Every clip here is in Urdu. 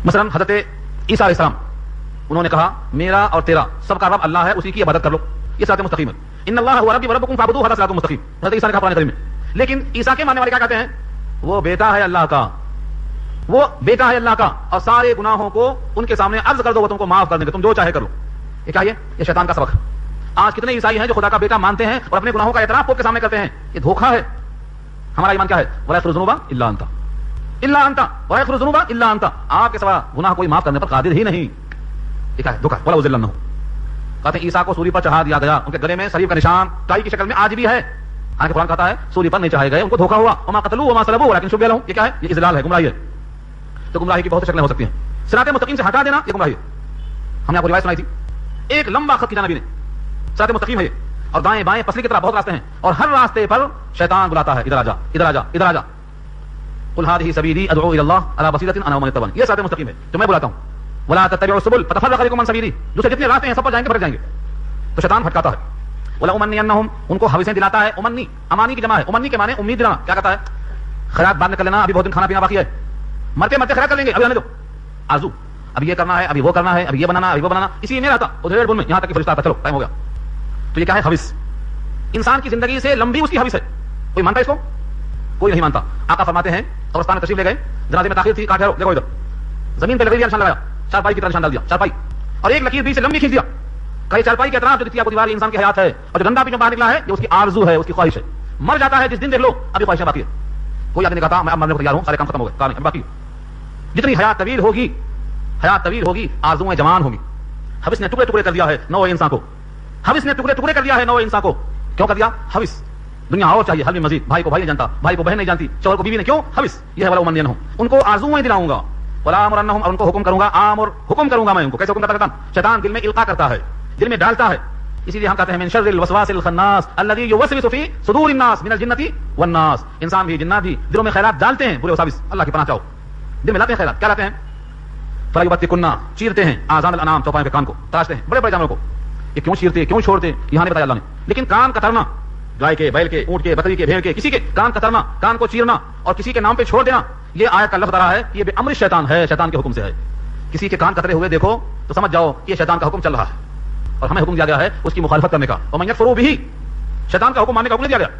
مثلا حضرت عیسیٰ علیہ السلام انہوں نے کہا میرا اور تیرا سب کا رب اللہ ہے, اسی کی عبادت کر لو, یہ صراط مستقیم ہے. ان اللہ هو ربی وربکم فاعبدوہ ھذا صراط مستقیم. حضرت عیسیٰ نے کہا قرآن کریم میں. لیکن عیسیٰ کے ماننے والے کیا کہتے ہیں؟ وہ بیٹا ہے اللہ کا, وہ بیٹا ہے اللہ کا, اور سارے گناہوں کو ان کے سامنے عرض کر دو, وہ تم کو معاف کر دیں گے, تم جو چاہے کر لو. یہ کیا ہے؟ یہ شیطان کا سبق. آج کتنے عیسائی ہیں جو خدا کا بیٹا مانتے ہیں اور اپنے گناہوں کا اعتراف خود کے سامنے کرتے ہیں. یہ دھوکہ ہے. ہمارا ایمان کیا ہے؟ ولا یغفر الذنوب الا انت, الا انت, ولا یغفر الذنوب الا انت. آپ کے سوا گناہ کوئی معاف کرنے پر قادر ہی نہیں. یہ کیا ہے؟ دھوکہ. ولا اذلنہ. کہتے ہیں عیسیٰ کو سولی پر چڑھا دیا گیا, ان کے گلے میں صلیب کا نشان ٹائی کی شکل میں آج بھی ہے. حالانکہ قرآن کہتا ہے سولی پر نہیں چڑھائے گئے, ان کو دھوکہ ہوا. وما قتلوہ وما صلبوہ ولکن شبہ لہم. یہ کیا ہے؟ یہ اذلال ہے, گمراہی ہے. تو گمراہی کی بہت شکلیں ہو سکتی ہیں. صراط مستقیم سے ہٹا دینا یہ گمراہی ہے. ہم نے آپ کو روایت سنائی تھی, ایک لمبا خط کھینچا نبی نے. صراط مستقیم ہے یہ, اور دائیں بائیں پسلی کی طرح بہت راستے ہیں, اور ہر راستے پر شیطان بلاتا ہے ادھر آ جا, ادھر آ جا, ادھر آ جا. قل هذه سبيلي ادعو الى الله على بصيرة انا ومن اتبعني. یہ صراط مستقیم ہے جو میں بلاتا ہوں. ولا تتبعوا السبل فتفرق بكم عن سبيلي. دوسرے جتنے راستے ہیں سب پر جائیں گے, بھٹک جائیں گے. تو شیطان بھٹکاتا ہے. ولا امنينهم, ان کو ہوسیں دلاتا ہے. امنی, امانی کی جمع ہے. امنی کے معنی امید دلانا. کیا کہتا ہے؟ خیرات بعد میں کر لینا, ابھی بہت دن کھانا پینا باقی ہے, مرتے مرتے خیرات کر لیں گے, ابھی آنے دو. آرزو, اب یہ کرنا ہے, ابھی وہ کرنا ہے, ابھی یہ بنانا, ابھی وہ بنانا, اسی میں رہتا ادھر بن میں, یہاں تک کہ فرشتہ آتا چلو ٹائم ہو گیا. تو یہ کیا ہے؟ حوث. انسان کی زندگی سے لمبی اس کی حوث ہے. کوئی مانتا ہے اس کو؟ کوئی نہیں مانتا. آقا فرماتے ہیں قبرستان میں تشریف لے گئے, جنازے میں تاخیر تھی, کہا ٹھہرو, دیکھو ادھر زمین پہ لکڑی کا نشان لگایا, چارپائی کی طرح نشان ڈال دیا, چارپائی, اور ایک لکیر بیچ سے لمبی کھینچ دیا. کہیں چارپائی کے اطراف جو دکھتی ہے آپ کو دیوار, انسان کی حیات ہے, اور جو ڈنڈا بھی جو باہر نکلا ہے یہ اس کی آرزو ہے, اس کی خواہش ہے. مر جاتا ہے جس دن دیکھ لو ابھی خواہشیں باقی ہے. کوئی آدمی نے کہا میں اب مرنے کو تیار ہوں, سارے کام ختم ہو گئے, کہا نہیں باقی. جتنی حیات طویل ہوگی, حیات طویل ہوگی, آرزویں جوان ہوگی. حوث نے ٹکڑے ٹکڑے کر دیا ہے نو انسان کو. حوث نے ٹکڑے ٹکڑے کر دیا ہے نو انسان کو. کیوں کر دیا؟ حوث. دنیا اور چاہیے, حل میں مزید. بھائی کو بھائی نہیں جانتا, بھائی کو بہن نہیں جانتی, شوہر کو بیوی نہیں. کیوں؟ حوث. یہ ہے ولا امنینہم, ان کو آرزویں دلاؤں گا. ولا امرنہم, اور ان کو حکم کروں گا. آمر, حکم کروں گا میں ان کو. کیسے حکم کرتا ہے؟ شیطان دل میں القا کرتا ہے, دل میں ڈالتا ہے. اسی لیے ہم کہتے ہیں من شر الوسواس الخناس الذي يوسوس في صدور الناس من الجنة والناس. انسان بھی جنات بھی دلوں میں خیرات ڈالتے ہیں, برے وساوس. اللہ کی پناہ چاہو. دل میں لاتے ہیں خیرات. کیا لاتے ہیں؟ فَلَيُبَتِّكُنَّ, چیرتے ہیں. آذان الانام, چوپائوں کے کان کو تراشتے ہیں, بڑے بڑے جانوروں کو. یہ کیوں چیرتے, کیوں چھوڑتے, یہاں نہیں بتایا اللہ نے. لیکن کان کترنا, گائے کے, بیل کے, اونٹ کے, بکری کے, بھیڑ کے, کسی کے کان کترنا, کان کو چیرنا اور کسی کے نام پہ چھوڑ دینا, یہ آیت کا لفظ آ رہا ہے کہ یہ بے امر شیطان ہے, شیطان کے حکم سے ہے. کسی کے کان کترے ہوئے دیکھو تو سمجھ جاؤ کہ یہ شیطان کا حکم چل رہا ہے, اور ہمیں حکم دیا گیا ہے اس کی مخالفت کرنے کا. اور من یکفر بہ, شیطان کا حکم ماننے کا حکم نہیں دیا گیا.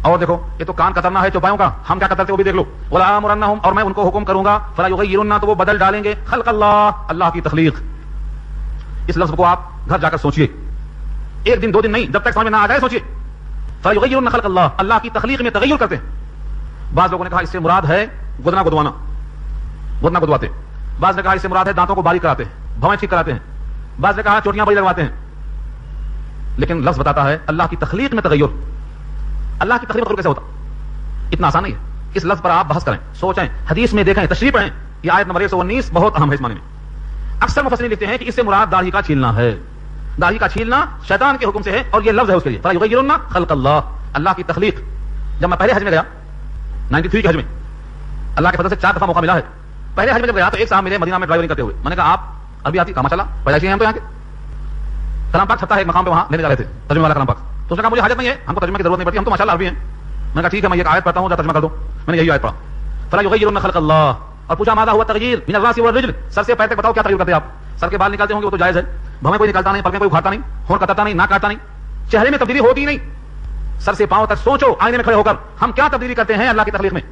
اور دیکھو یہ تو کان کترنا ہے چوپایوں کا, ہم کیا کترتے وہ بھی دیکھ لو. ولا امرنہم, اور میں ان کو حکم کروں گا. فلا یغیرن, تو وہ بدل ڈالیں گے خلق اللہ, اللہ کی تخلیق. اس لفظ کو آپ گھر جا کر سوچئے, ایک دن دو دن نہیں, جب تک سمجھ میں نہ آ جائے سوچئے. فلا یغیرن خلق اللہ, اللہ کی تخلیق میں تغیر کرتے ہیں. بعض لوگوں نے کہا اس سے مراد ہے گدنا گدوانا, گدنا گدواتے. بعض نے کہا اس سے مراد ہے دانتوں کو باریک کراتے ہیں, بھویں ٹھیک کراتے ہیں. بعض نے کہا چوٹیاں بڑی لگواتے ہیں. لیکن لفظ بتاتا ہے اللہ کی تخلیق میں تغیر. اللہ کی تخلیق کیسے ہوتا؟ اتنا آسان نہیں ہے. اس لفظ پر آپ بحث کریں, سوچیں, حدیث میں دیکھیں, تشریح پڑھیں. یہ آیت نمبر 119 بہت اہم ہے اس معنی میں. اکثر مفسرین لکھتے ہیں کہ اس سے مراد داڑھی کا چھیلنا ہے. داڑھی کا چھیلنا شیطان کے حکم سے ہے, اور یہ لفظ ہے اس کے لیے. فَيُغَيِّرُنَّ خَلْقَ اللَّهِ, اللہ کی تخلیق. جب میں پہلے حج میں گیا 93 کے حج میں, اللہ کے فضل سے 4 دفعہ موقع ملا ہے. پہلے حج میں جب گیا تو ایک صاحب ملے مدینہ میں ڈرائیورنگ کرتے ہوئے. میں نے کہا آپ ابھی آتی, کہا ماشاءاللہ پیدائشی ہیں ہم تو یہاں کے. کلام پاک چھپتا ہے ایک مقام پہ, وہاں لینے جا رہے تھے ترجمے والا کلام پاک. تو اس نے کہا مجھے حاجت نہیں ہے, ہم کو ترجمے کی ضرورت نہیں پڑتی, ہم تو ماشاءاللہ عربی ہیں. میں نے کہا ٹھیک ہے, میں یہ آیت پڑھتا ہوں, ترجمہ کر دو. میں نے یہی آیت پڑھا, فلا یغیرن خلق اللہ. اور پوچھا ماذا ہوا تغییر من الراس والرجل, سر سے پیر تک بتاؤ کیا تغیر کرتے ہیں آپ. سر کے بال نکالتے ہوں گے وہ تو جائز ہے, بھویں کوئی نکالتا نہیں, پلکیں کوئی اکھاڑتا نہیں, ہونٹ کترتا نہیں, ناک کاٹتا نہیں, چہرے میں تبدیلی ہوتی نہیں. سر سے پاؤں تک سوچو آئینے میں کھڑے ہو کر ہم کیا تبدیلی کرتے ہیں اللہ کی تخلیق میں,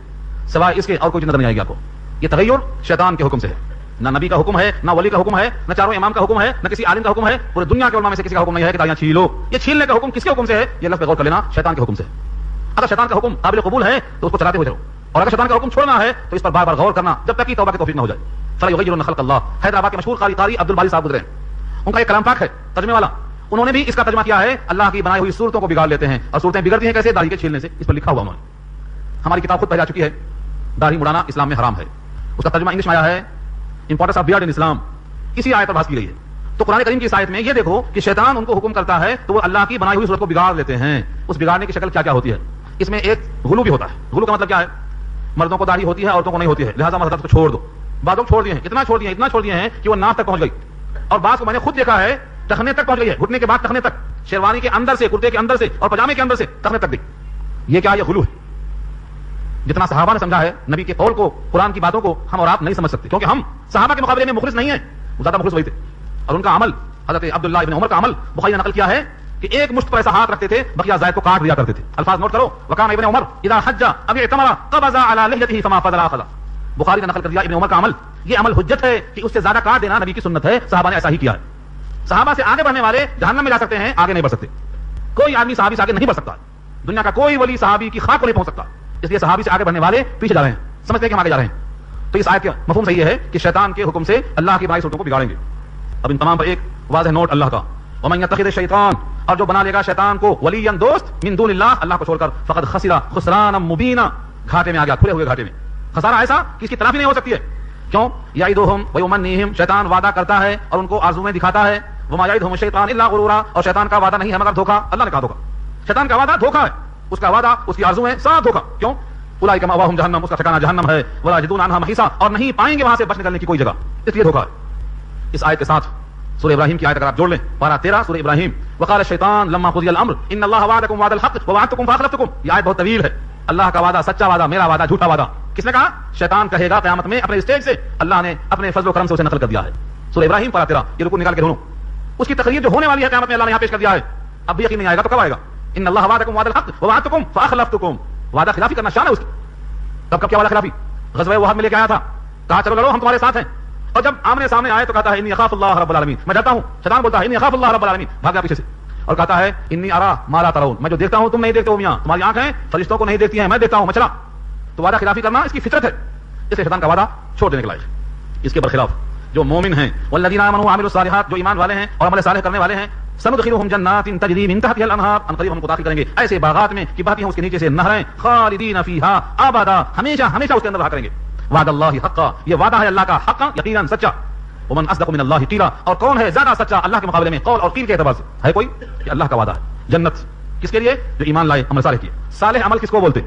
سوائے اس کے اور کوئی نظر نہیں آئے گی آپ کو. یہ تغیر شیطان کے حکم سے ہے. نہ نبی کا حکم ہے, نہ ولی کا حکم ہے, نہ چاروں امام کا حکم ہے, نہ کسی عالم کا حکم ہے. پورے دنیا کے علماء میں سے کسی کا حکم نہیں ہے کہ داڑیاں چھیلو. یہ چھیلنے کا حکم کس کے حکم سے ہے؟ یہ لفظ پہ غور کر لینا, شیطان کے حکم سے. اگر شیطان کا حکم قابل قبول ہے تو اس کو چلاتے ہوئے چلو, اور اگر شیطان کا حکم چھوڑنا ہے تو اس پر بار بار غور کرنا جب تک کہ توبہ کی توفیق نہ ہو جائے. فلا یغیرن خلق اللہ. حیدرآباد کے مشہور قاری عبد الباری صاحب گزرے, ان کا ایک کلام پاک ہے ترجمے والا, انہوں نے بھی اس کا ترجمہ کیا ہے اللہ کی بنائی ہوئی صورتوں کو بگاڑ لیتے ہیں. اور صورتیں بگڑتی ہیں کیسے؟ داڑھی کے چھیلنے سے. اس پر لکھا ہوا انہوں نے, ہماری کتاب خود پڑھ جا چکی ہے, داڑھی مڑانا اسلام میں حرام ہے. اس کا ترجمہ انگلش میں آیا ہے امپورٹنس آف بیئرڈ ان اسلام. اسی آیت پر بحث کی گئی ہے. تو قرآن کریم کی اس آیت میں یہ دیکھو کہ شیطان ان کو حکم کرتا ہے تو وہ اللہ کی بنائی ہوئی صورت کو بگاڑ لیتے ہیں. اس بگاڑنے کی شکل کیا کیا ہوتی ہے؟ اس میں ایک غلو بھی ہوتا ہے. غلو کا مطلب کیا ہے؟ مردوں کو داڑھی ہوتی ہے, عورتوں کو نہیں ہوتی ہے, لہٰذا مذہب کو چھوڑ دو. بعضوں کو چھوڑ دیے ہیں, اتنا چھوڑ دیے ہیں, اتنا چھوڑ دیے ہیں کہ وہ ناف تک پہنچ گئی, اور بعض کو میں نے خود دیکھا ہے ٹخنے تک پہنچ گئی ہے, گھٹنے کے بعد ٹخنے تک, شیروانی کے اندر سے, کرتے کے اندر سے اور پجامے کے اندر سے ٹخنے تک گئی. یہ کیا؟ یہ غلو ہے. جتنا صحابہ نے سمجھا ہے نبی کے قول کو، قرآن کی باتوں کو، ہم اور آپ نہیں سمجھ سکتے، کیونکہ ہم صحابہ کے مقابلے میں مخلص نہیں ہیں، وہ زیادہ مخلص وہی تھے. اور ان کا عمل، حضرت عبداللہ ابن عمر کا عمل بخاری نے نقل کیا ہے کہ ایک مشت پر ایسا ہاتھ رکھتے تھے بقیہ زائد کو کاٹ دیا کرتے تھے. الفاظ نوٹ کرو. وکان ابن عمر اذا حج اب اعتمر قبض على لحيته فما فضل اخذ. بخاری نے نقل کر دیا ابن عمر کا عمل، یہ عمل حجت ہے کہ اس سے زیادہ کاٹ دینا نبی کی سنت ہے، صحابہ نے ایسا ہی کیا ہے. صحابہ سے آگے بڑھنے والے جہنم میں جا سکتے ہیں، آگے نہیں بڑھ سکتے. کوئی آدمی صحابی سے آگے نہیں بڑھ سکتا، دنیا کا کوئی ولی صحابی کی خاک کو نہیں پہنچ سکتا، اس لیے صحابی سے آگے بڑھنے والے پیچھے جا رہے ہیں، سمجھتے ہیں کہ ہم آگے جا رہے ہیں. تو اس آیت کا مفہوم صحیح ہے کہ شیطان کے حکم سے اللہ کی بڑائی صورتوں کو بگاڑیں گے. اب ان تمام پر ایک واضح نوٹ اللہ کا، ومن يتخذ الشیطان، اور جو بنا لے گا شیطان کو ولیا دوست من دون اللہ، اللہ کو چھوڑ کر، فقد خسر خسرانا مبینا، گھاٹے میں آ گیا، کھلے ہوئے گھاٹے میں. خسارہ ایسا کہ اس کی تلافی نہیں ہو سکتی ہے. کیوں؟ یعدہم ویمنیہم، شیطان وعدہ کرتا ہے اور ان کو آرزویں دکھاتا ہے. وما یعدہم الشیطان الا غرورا، اور شیطان کا وعدہ نہیں ہے مگر دھوکا. اللہ نے کہا دھوکا، شیطان کا وعدہ دھوکا ہے، اس کا وعدہ، اس کی آرزویں سب دھوکا. کیوں؟ اولئک مأواہم جہنم، اس کا ٹھکانہ جہنم ہے. ولا یجدون عنہا محیصا، اور نہیں پائیں گے وہاں سے بچ نکلنے کی کوئی جگہ، اس لیے دھوکا ہے. اس آیت کے ساتھ سورہ ابراہیم کی آیت اگر آپ جوڑ لیں، پارہ 13 سورہ ابراہیم، وقال الشیطان لما قضی الامر ان اللہ وعدکم وعد الحق ووعدتکم فاخلفتکم. یہ آیت بہت طویل ہے. اللہ کا وعدہ سچا وعدہ، میرا وعدہ جھوٹا وعدہ. کس نے کہا؟ شیطان کہے گا قیامت میں اپنے اسٹیج سے، اللہ نے اپنے فضل و کرم سے اسے نقل کر دیا ہے. سورہ ابراہیم پارہ 13، یہ رکو نکال کے ڈھونڈو. اس کی تقریر جو ہونے والی ہے قیامت میں، اللہ نے یہاں پیش کر دیا ہے. اب بھی یقین نہیں آئے گا تو کب آئے گا؟ ان اللہ وعدکم وعد الحق ووعدتکم فاخلفتکم. وعدہ خلافی کرنا شان ہے اس کی. کب کیا وعدہ خلافی؟ غزوہ احد میں لے کے آیا تھا، کہا چلو لڑو ہم تمہارے ساتھ ہیں، اور جب آمنے سامنے آئے تو کہتا ہے انی اخاف اللہ رب العالمین، میں ڈرتا ہوں. شیطان بولتا ہے انی اخاف اللہ رب العالمین، بھاگ گیا پیچھے سے، اور کہتا ہے انی ارا ما لا ترون، میں جو دیکھتا ہوں تم نہیں دیکھتے ہو میاں، تمہاری آنکھیں فرشتوں کو نہیں دیکھتی ہیں، میں دیکھتا ہوں، میں چلا. تو وعدہ خلافی کرنا اس کی فطرت ہے، اس لیے شیطان کا وعدہ چھوڑ دینے کے لائق. اس کے برخلاف جو مومن ہیں، والذین آمنوا وعملوا الصالحات، جو ایمان والے ہیں اور عمل صالح کرنے والے ہیں، سندخلهم جنات تجری من تحتها الانہار، ان قریب ہم کو داخل کریں گے ایسے باغات میں کہ بہتی ہیں اس کے نیچے سے نہریں، خالدین فیہا ابدا، ہمیشہ ہمیشہ اس کے اندر رہا کریں گے. وعد اللہ حقا، یہ وعدہ ہے اللہ کا حقا، یقینا سچا. ومن اصدق من اللہ قیلا، اور کون ہے زیادہ سچا اللہ کے مقابلے میں قول اور قیل کے اعتبار سے؟ ہے کوئی؟ کہ اللہ کا وعدہ ہے جنت. کس کے لیے؟ جو ایمان لائے، عمل صالح کیے. صالح عمل کس کو بولتے؟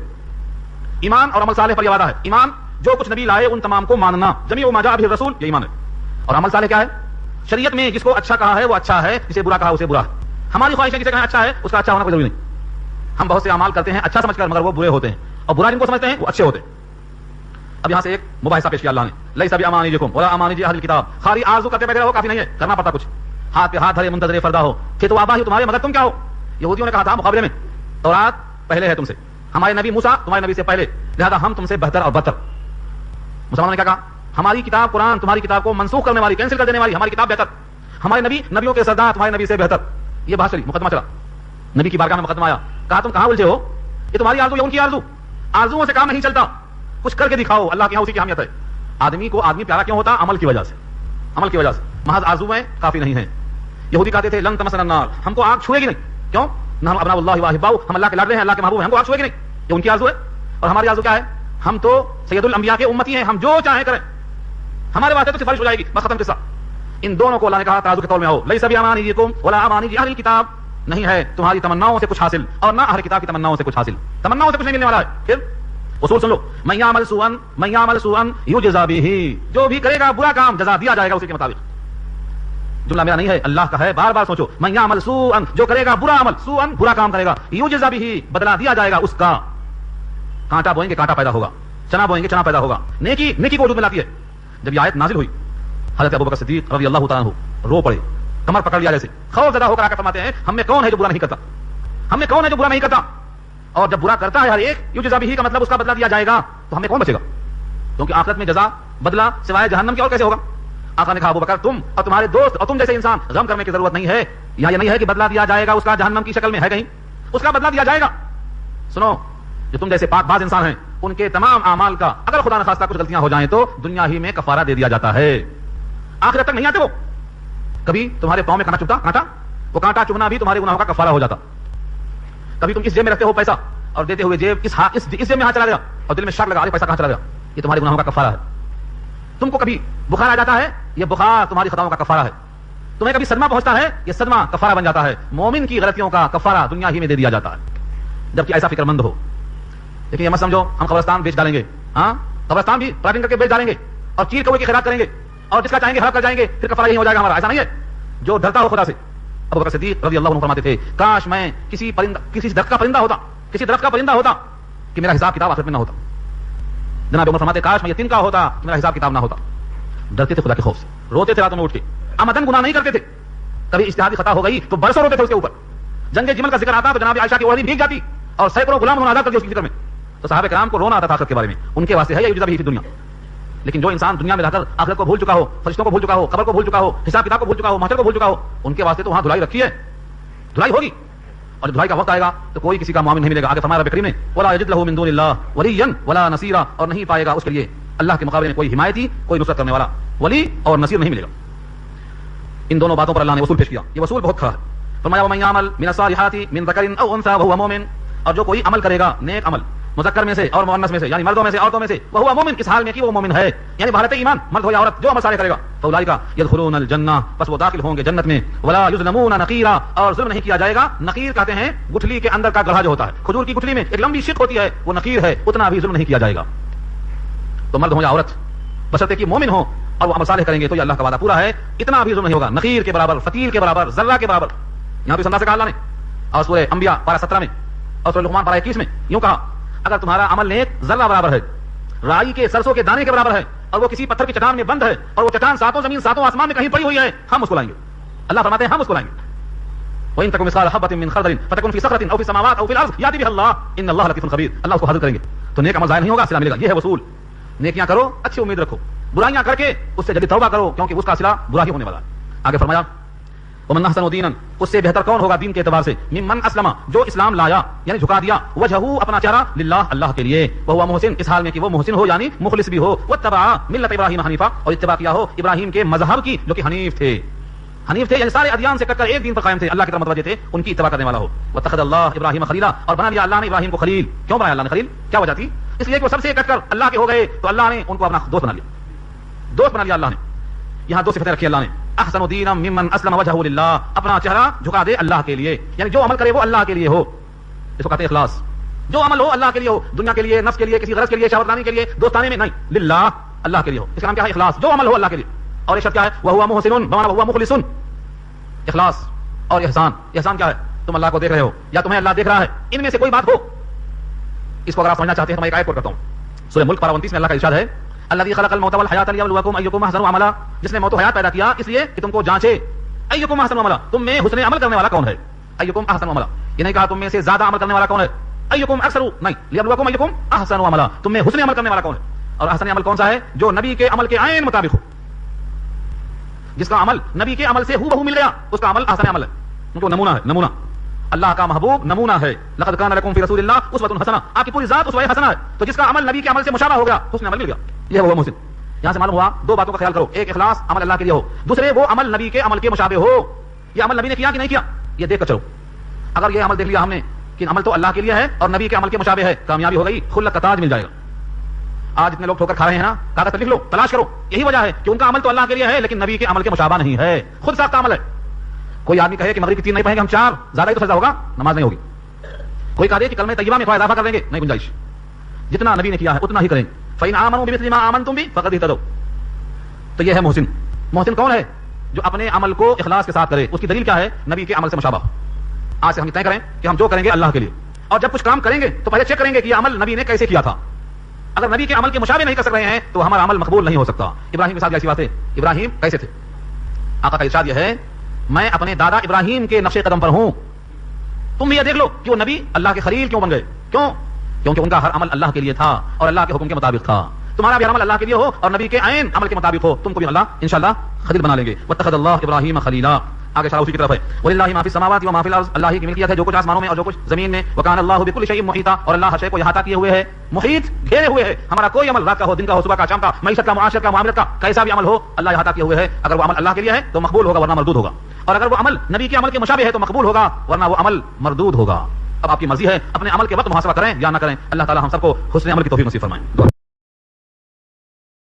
ایمان اور عمل صالح پر یہ وعدہ ہے. ایمان جو کچھ نبی لائے ان تمام کو ماننا، جمیع ما جاء بہ الرسول، یہ ایمان ہے. اور عمل صالح کیا ہے؟ شریعت میں جس کو اچھا کہا ہے وہ اچھا ہے، جسے برا کہا اسے برا ہے. ہماری خواہش ہے جسے کہا اچھا ہے اس کا اچھا ہونا کوئی ضروری نہیں. ہم بہت سے اعمال کرتے ہیں اچھا سمجھ کر، مگر وہ برے ہوتے ہیں، اور برا جن کو سمجھتے ہیں وہ اچھے ہوتے ہیں. اب یہاں سے ایک مباحثہ پیش کیا اللہ نے، لیس بامانیکم ولا امانی اہل الکتاب، خالی آرزو کرتے بیٹھے رہو کافی نہیں ہے، کرنا پڑتا کچھ. ہاتھ پہ ہاتھ دھرے منتظر فردا ہو کہ تو آبا ہی تمہارے مگر تم کیا ہو. یہودیوں نے کہا تھا مقابلے میں، تورات پہلے ہے تم سے، ہمارے نبی موسیٰ تمہارے نبی سے پہلے، لہذا ہم تم سے بہتر اور بدتر. مسلمانوں نے کیا کہا؟ ہماری کتاب قرآن تمہاری کتاب کو منسوخ کرنے والی، کینسل کر دینے والی، ہماری کتاب بہتر. ہمارے نبی نبیوں کے سردار تمہارے نبی سے بہتر. یہ بات چلی، مقدمہ چلا، نبی کی بارگاہ میں مقدمہ آیا. کہا تم کہاں الجھے ہو؟ یہ تمہاری آرزو یا ان کی آرزو؟ آرزوؤں سے کام نہیں چلتا، کچھ کر کے دکھاؤ. اللہ کے یہاں اسی کی اہمیت ہے. آدمی کو آدمی پیارا کیوں ہوتا؟ عمل کی وجہ سے. عمل کی وجہ سے. محض آرزویں کافی نہیں ہیں. یہودی کہتے تھے لن تمسنا النار، ہم کو آگ چھوئے گی نہیں. کیوں؟ نحن ابناء اللہ واحباؤہ، ہم اللہ کے لاڈلے ہیں، اللہ کے محبوب ہیں، ہم کو آگ چھوئے گی نہیں. یہ ان کی آرزو ہے. اور ہماری آرزو کیا ہے؟ ہم تو سید الانبیاء کے امتی ہیں، ہم جو چاہیں کریں، ہمارے واسطے تو سفارش ہو جائے گی، بس ختم قصہ. ان دونوں کو اللہ نے کہا ترازو کے تول میں آؤ. لیس بامانیکم ولا امانی اہل الکتاب، نہیں ہے تمہاری تمناؤں سے کچھ حاصل، اور نہ اہل کتاب کی تمناؤں سے کچھ حاصل. تمناؤں سے کچھ نہیں ملنے والا ہے. پھر اصول سن لو، من یعمل سوءا یجزا بہ، جو بھی کرے گا برا کام جزا دیا جائے گا اسی کے مطابق. جملہ میرا نہیں ہے، اللہ کا ہے، بار بار سوچو. من یعمل سوءا، جو کرے گا برا عمل، سوءا برا کام کرے گا، یجزا بہ بدلہ دیا جائے گا اس کا. کانٹا بوئیں گے کانٹا پیدا ہوگا، چنا بوئیں گے چنا پیدا ہوگا. نیکی نیکی کو وجود میں لاتی ہے. جب یہ آیت نازل ہوئی، حضرت ابوبکر صدیق رضی اللہ تعالیٰ عنہ رو پڑے، کمر پکڑ لیا جیسے، خوف زدہ ہو کر آ کر فرماتے ہیں ہم میں کون ہے جو برا نہیں کرتا، ہم میں کون ہے جو برا نہیں کرتا. اور جب برا کرتا ہے ہر ایک، یجزا بہ کا مطلب اس کا بدلہ دیا جائے گا، تو ہمیں کون بچے گا؟ کیونکہ آخرت میں جزا بدلہ سوائے جہنم کے اور کیسے ہوگا؟ آقا نے کہا ابوبکر تم اور تمہارے دوست اور تم جیسے انسان غم کرنے کی ضرورت نہیں ہے. یہاں یہ نہیں ہے کہ بدلہ دیا جائے گا اس کا جہنم کی شکل میں، ہے کہیں اس کا بدلہ دیا جائے گا. سنو، جو تم جیسے پاک باز انسان ہیں ان کے تمام اعمال کا اگر خدا نخواستہ کچھ غلطیاں ہو جائیں تو دنیا ہی میں کفارہ دے دیا جاتا ہے. آخرت تک نہیں آتے وہ. کبھی تمہارے پاؤں میں کانٹا چبھتا، کانٹا، وہ کانٹا چبھنا بھی تمہارے گناہوں کا کفارہ ہو جاتا. کبھی تم اس جیب میں رکھتے ہو پیسہ اور دیتے ہوئے جیب اس جیب میں ہاتھ چلا گیا اور دل میں شک لگا پیسہ کہاں چلا گیا، یہ تمہارے گناہوں کا کفارہ ہے. تم کو کبھی بخار آ جاتا ہے، یہ بخار تمہاری خطاؤں کا کفارہ ہے. تمہیں کبھی صدمہ پہنچتا ہے، یہ صدمہ کفارہ بن جاتا ہے. مومن کی غلطیوں کا کفارہ دنیا ہی میں دے دیا جاتا ہے، جبکہ ایسا فکر مند ہو. لیکن یہ مت سمجھو ہم قبرستان بیچ ڈالیں گے. ہاں، قبرستان بھی پلاننگ کر کے بیچ ڈالیں گے اور چیر کوے کی خیرات کریں گے اور جس کا چاہیں گے ہلاک کر جائیں گے، پھر کفارہ یہی ہو جائے گا ہمارا. ایسا نہیں ہے. جو ڈرتا ہو خدا سے، ابوبکر صدیق رضی اللہ عنہ فرماتے تھے کاش میں کسی درخت کا پرندہ ہوتا کہ میرا حساب کتاب آخرت میں نہ ہوتا. جناب عمر فرماتے کاش میں یہ تنکا ہوتا کہ میرا حساب کتاب نہ ہوتا. ڈرتے تھے خدا کے خوف سے, روتے تھے راتوں میں اٹھ کے, عمدن گناہ نہیں کرتے تھے. کبھی اجتہادی خطا ہو گئی تو برسوں روتے تھے اس کے اوپر. جنگ جمل کا ذکر آتا تو جناب عائشہ کی اوڑھنی بھیگ جاتی اور سینکڑوں غلام آزاد کر دیا اس کے ذکر میں. تو صحابہ کرام کو رونا آتا تھا آخرت کے بارے میں. ان کے واسطے ہے یہ بھی دنیا. لیکن جو انسان دنیا میں رہ کر آخرت کو بھول چکا ہو, فرشتوں کو بھول چکا ہو, قبر کو بھول چکا ہو, حساب کتاب کو بھول چکا ہو, محشر کو بھول چکا ہو, ان کے واسطے تو وہاں دھلائی رکھی ہے, دھلائی ہوگی. اور جب دھلائی کا وقت آئے گا تو کوئی کسی کا معاون نہیں ملے گا. آگے فرمایا رب کریم نے ولا یجد له من دون اللہ ولیا ولا نصیرا, اور نہیں پائے گا اس کے لیے اللہ کے مقابلے میں کوئی حمایتی, کوئی نصرت کرنے والا, ولی اور نصیر نہیں ملے گا. ان دونوں باتوں پر اللہ نے وصول پیش کیا. یہ وصول بہت کھڑا ہے. فرمایا ومن يعمل من الصالحات من ذکر او انثى وهو مؤمن, اور جو کوئی عمل کرے گا نیک عمل مذکر میں سے اور مؤنث میں سے, یعنی مردوں میں سے عورتوں میں سے, وهو مؤمن, اس حال میں کہ وہ مومن ہے, یعنی بحالت ایمان, مرد ہو یا عورت, جو عمل صالح کرے گا فاولئک يدخلون الجنہ, بس وہ داخل ہوں گے جنت میں. ولا یظلمون نقیرا, اور ظلم نہیں کیا جائے گا. نقیر کہتے ہیں گٹھلی کے اندر کا گڑھا جو ہوتا ہے, کھجور کی گٹھلی میں ایک لمبی شق ہوتی ہے, وہ نقیر ہے, اتنا بھی ظلم نہیں کیا جائے گا. تو مرد ہو یا عورت بشرطے کہ مومن ہو اور وہ عمل صالح کریں گے تو یہ اللہ کا وعدہ پورا ہے, اتنا بھی ظلم نہیں ہوگا. نقیر کے برابر, فتیل کے برابر, ذرہ کے برابر. یہاں پہ انداز سے کہا اللہ نے, اور سورہ انبیاء پارہ 17 میں اور سورہ لقمان پارہ 21 میں یوں کہا اگر تمہارا عمل نیک ذرہ برابر ہے, رائی کے سرسوں کے دانے کے برابر ہے, اور وہ کسی پتھر کی چٹان میں بند ہے, اور وہ چٹان ساتوں زمین ساتوں آسمان میں کہیں پڑی ہوئی ہے, ہم اس کو لائیں گے. اللہ فرماتے ہیں ہم اس کو لائیں گے. وَإِن تَكُن مِثْقَالَ حَبَّةٍ مِّن خَرْدَلٍ فَتَكُن فِي صَخْرَةٍ أَوْ فِي السَّمَاوَاتِ أَوْ فِي الْأَرْضِ يَأْتِ بِهَا اللَّهُ إِنَّ اللَّهَ لَطِيفٌ خَبِيرٌ. اللہ اس کو حاضر کریں گے تو نیک عمل ضائع نہیں ہوگا, صلہ ملے گا. یہ ہے وصول. نیکیاں کرو, اچھی امید رکھو, برائیاں کر کے اس سے جلدی توبہ کرو, کیونکہ اس کا صلہ برا ہی ہونے والا ہے. آگے فرمایا ومن احسن دینا, اس سے بہتر کون ہوگا دین کے اعتبار سے, ممن اسلم, جو اسلام لایا یعنی جھکا دیا, وجہہ اپنا چہرہ, للہ اللہ کے لیے, وہو محسن, اس حال میں کہ وہ محسن ہو یعنی مخلص بھی ہو, واتبع ملت ابراہیم حنیفا, اور اتباع کیا ہو ابراہیم کے مذہب کی جو کہ حنیف تھے. حنیف تھے یعنی سارے ادیان سے کٹ کر ایک دین پر قائم تھے, اللہ کی طرف متوجہ تھے, ان کی اتباع کرنے والا ہو. واتخذ اللہ ابراہیم خلیلا, اور بنا لیا اللہ نے ابراہیم کو خلیل. کیوں بنایا اللہ نے خلیل, کیا وجہ تھی؟ اس لیے کہ وہ سب سے کٹ کر اللہ کے ہو گئے تو اللہ نے ان کو اپنا دوست بنا لیا, دوست بنا لیا اللہ نے. یہاں دو صفتیں رکھی اللہ نے, احسن دینا ممن اسلم وجهه للہ, اپنا چہرہ جھکا دے اللہ کے لیے, یعنی جو عمل کرے وہ اللہ کے لیے ہو. اس کو کہتے ہیں اخلاص. جو عمل ہو اللہ کے لیے ہو, دنیا کے لیے, نفس کے لیے, کسی غرض کے لیے, شہوتانی کے لیے, دوستانے میں نہیں, للہ اللہ کے لیے ہو. اس کا نام کیا ہے؟ اخلاص. جو عمل ہو اللہ کے لیے. اور یہ شرط کیا ہے؟ وہو محسن بمعنی وہو مخلص. اخلاص اور احسان. احسان کیا ہے؟ تم اللہ کو دیکھ رہے ہو یا تمہیں اللہ دیکھ رہا ہے, ان میں سے کوئی بات ہو. اس کو اگر آپ سمجھنا چاہتے ہیں تو میں ایک آیت کوٹ کرتا ہوں. سورہ ملک پارہ 29 میں اللہ کا ارشاد ہے الذی خلق الموت والحیات لیبلوکم ایکم احسن عملا, جس نے موت و حیات پیدا کیا اس لیے کہ تم کو جانچے. ایکم احسن عملا, تم میں حسن عمل کرنے والا کون ہے. ایکم احسن عملا, یہ نہیں کہا تم میں سے زیادہ عمل کرنے والا کون ہے. ایکم اکثر, نہیں, لیبلوکم ایکم احسن عملا, تم میں حسن عمل کرنے والا کون ہے. اور احسن عمل کون سا ہے؟ جو نبی کے عمل کے عین مطابق ہو, جس کا عمل نبی کے عمل سے ہو بہو مل گیا, اس کا عمل احسن عمل ہے. کیونکہ نمونہ ہے, نمونہ اللہ کا محبوب نمونہ ہے. لقد کان لکم فی رسول اللہ اسوۃ حسنہ, آپ کی پوری ذات اسوہ حسنہ ہے. تو جس کا عمل نبی کے عمل سے مشابہ ہو گیا, حسن عمل مل گیا, یہ وہ محسن. یہاں سے معلوم ہوا دو باتوں کا خیال کرو, ایک اخلاص, عمل اللہ کے لیے ہو, دوسرے وہ عمل نبی کے عمل کے مشابہ ہو. یہ عمل نبی نے کیا کہ نہیں کیا, یہ دیکھ کر چلو. اگر یہ عمل دیکھ لیا ہم نے کہ عمل تو اللہ کے لیے ہے اور نبی کے عمل کے مشابہ ہے, کامیابی ہو گئی, خلت کا تاج مل جائے گا. آج اتنے لوگ ٹھوکر کھا رہے ہیں نا, کاغذ پر لکھ لو, تلاش کرو. یہی وجہ ہے کہ ان کا عمل تو اللہ کے لیے ہے لیکن نبی کے عمل کے مشابہ نہیں ہے, خود ساختہ عمل ہے. کوئی آدمی کہے کہ مغرب کی 3 نہیں پڑھیں گے ہم 4, زیادہ ہی تو سزا ہوگا, نماز نہیں ہوگی. کوئی کہے کہ کلمہ طیبہ میں تھوڑا اضافہ کر دیں گے, نہیں گنجائش, جتنا نبی نے کیا ہے اتنا ہی کریں. فإن آمنوا بمثل ما آمنتم به فقد اهتدوا. تو یہ ہے محسن. محسن کون ہے؟ جو اپنے عمل کو اخلاص کے ساتھ کرے. اس کی دلیل کیا ہے؟ نبی کے عمل سے مشابہ. آج سے ہم طے کریں کہ ہم جو کریں گے اللہ کے لیے, اور جب کچھ کام کریں گے تو پہلے چیک کریں گے کہ یہ عمل نبی نے کیسے کیا تھا. اگر نبی کے عمل کے مشابہ نہیں کر سک رہے ہیں تو ہمارا عمل مقبول نہیں ہو سکتا. ابراہیم کے ساتھ ایسی بات ہے. ابراہیم کیسے تھے؟ آقا کا ارشاد یہ ہے میں اپنے دادا ابراہیم کے نقش قدم پر ہوں. تم بھی یہ دیکھ لو کہ وہ نبی اللہ کے خلیل کیوں بن گئے. کیوں؟ کیونکہ ان کا ہر عمل اللہ کے لیے تھا اور اللہ کے حکم کے مطابق تھا. تمہارا بھی عمل اللہ کے لیے ہو اور نبی کے عین عمل کے مطابق ہو, تم کو بھی اللہ انشاءاللہ خلیل بنا لیں گے. واتخذ اللہ ابراہیم خلیلا. آگے اشارہ اسی کی طرف ہے. وللہ ما فی السماوات و ما فی الارض, اللہ ہی کی ملکیت ہے جو کچھ آسمانوں میں اور جو کچھ زمین میں. وکان اللہ بکل شیء محیطا, اور اللہ ہر شے کو احاطہ کیے ہوئے ہے, محیط گھیرے ہوئے ہے. ہمارا کوئی عمل رات کا ہو, دن کا ہو, صبح کا, شام کا, معیشت کا, معاشرت کا, معاملت کا, کیسا بھی عمل ہو اللہ احاطہ کیے ہوئے ہے. اگر وہ عمل اللہ کے لیے ہے تو مقبول ہوگا ورنہ مردود ہوگا, اور اگر وہ عمل نبی کے عمل کے مشابہ ہے تو مقبول ہوگا ورنہ وہ عمل مردود ہوگا. اب آپ کی مرضی ہے اپنے عمل کے وقت محاسبہ کریں یا نہ کریں. اللہ تعالی ہم سب کو حسن عمل کی توفیق نصیب فرمائیں.